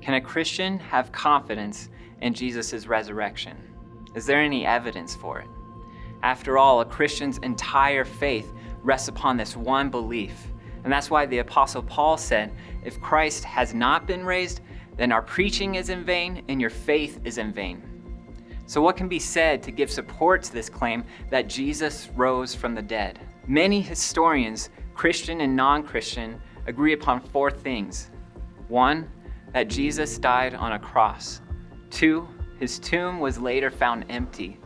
Can a Christian have confidence in Jesus' resurrection? Is there any evidence for it? After all, a Christian's entire faith rests upon this one belief. And that's why the Apostle Paul said, if Christ has not been raised, then our preaching is in vain and your faith is in vain. So what can be said to give support to this claim that Jesus rose from the dead? Many historians, Christian and non-Christian, agree upon four things. 1, that Jesus died on a cross. 2, his tomb was later found empty.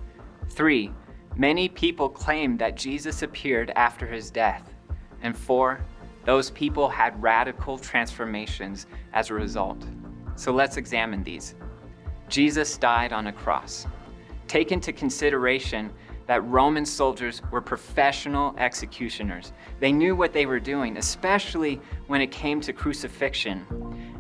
3, many people claimed that Jesus appeared after his death. And 4, those people had radical transformations as a result. So let's examine these. Jesus died on a cross. Take into consideration that Roman soldiers were professional executioners. They knew what they were doing, especially when it came to crucifixion.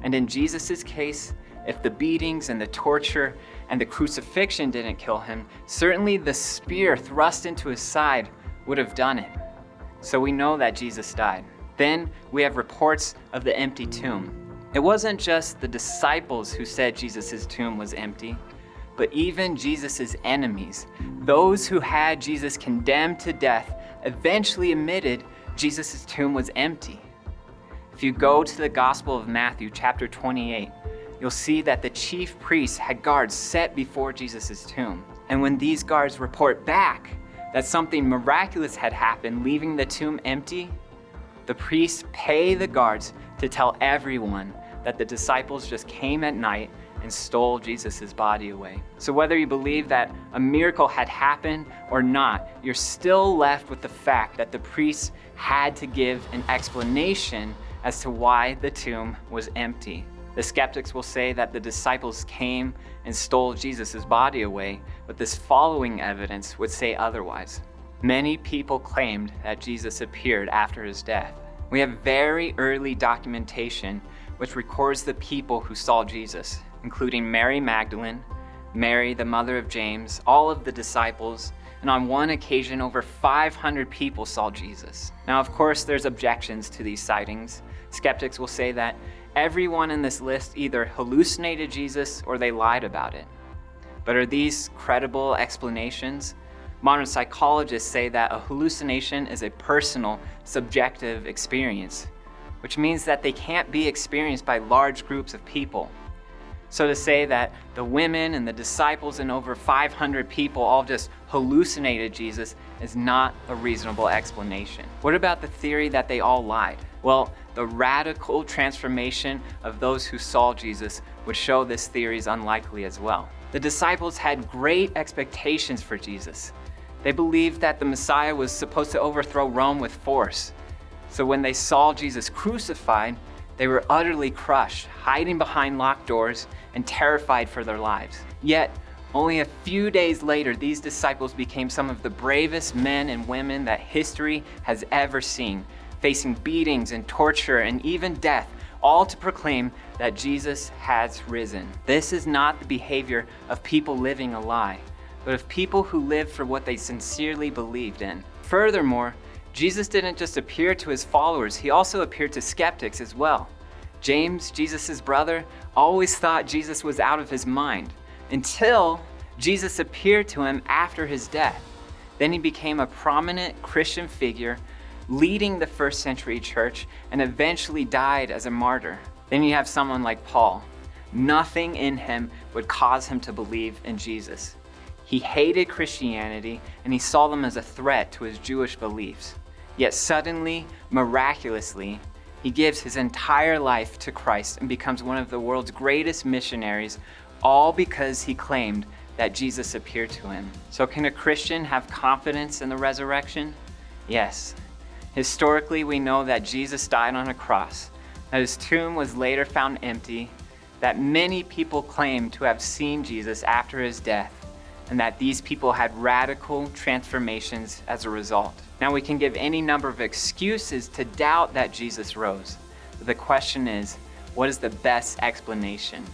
And in Jesus' case, if the beatings and the torture and the crucifixion didn't kill him, certainly the spear thrust into his side would have done it. So we know that Jesus died. Then we have reports of the empty tomb. It wasn't just the disciples who said Jesus' tomb was empty, but even Jesus' enemies, those who had Jesus condemned to death, eventually admitted Jesus' tomb was empty. If you go to the Gospel of Matthew, chapter 28, you'll see that the chief priests had guards set before Jesus' tomb. And when these guards report back that something miraculous had happened, leaving the tomb empty, the priests pay the guards to tell everyone that the disciples just came at night and stole Jesus' body away. So whether you believe that a miracle had happened or not, you're still left with the fact that the priests had to give an explanation as to why the tomb was empty. The skeptics will say that the disciples came and stole Jesus' body away, but this following evidence would say otherwise. Many people claimed that Jesus appeared after his death. We have very early documentation which records the people who saw Jesus, including Mary Magdalene, Mary, the mother of James, all of the disciples, and on one occasion, over 500 people saw Jesus. Now, of course, there's objections to these sightings. Skeptics will say that everyone in this list either hallucinated Jesus or they lied about it. But are these credible explanations? Modern psychologists say that a hallucination is a personal, subjective experience, which means that they can't be experienced by large groups of people. So to say that the women and the disciples and over 500 people all just hallucinated Jesus is not a reasonable explanation. What about the theory that they all lied? Well, the radical transformation of those who saw Jesus would show this theory is unlikely as well. The disciples had great expectations for Jesus. They believed that the Messiah was supposed to overthrow Rome with force. So when they saw Jesus crucified, they were utterly crushed, hiding behind locked doors and terrified for their lives. Yet, only a few days later, these disciples became some of the bravest men and women that history has ever seen, facing beatings and torture and even death, all to proclaim that Jesus has risen. This is not the behavior of people living a lie, but of people who lived for what they sincerely believed in. Furthermore, Jesus didn't just appear to his followers, he also appeared to skeptics as well. James, Jesus' brother, always thought Jesus was out of his mind until Jesus appeared to him after his death. Then he became a prominent Christian figure, leading the first century church, and eventually died as a martyr. Then you have someone like Paul. Nothing in him would cause him to believe in Jesus. He hated Christianity, and he saw them as a threat to his Jewish beliefs. Yet suddenly, miraculously, he gives his entire life to Christ and becomes one of the world's greatest missionaries, all because he claimed that Jesus appeared to him. So can a Christian have confidence in the resurrection? Yes. Historically, we know that Jesus died on a cross, that his tomb was later found empty, that many people claim to have seen Jesus after his death, and that these people had radical transformations as a result. Now, we can give any number of excuses to doubt that Jesus rose. But the question is, what is the best explanation?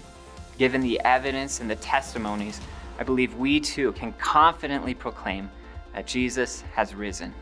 Given the evidence and the testimonies, I believe we too can confidently proclaim that Jesus has risen.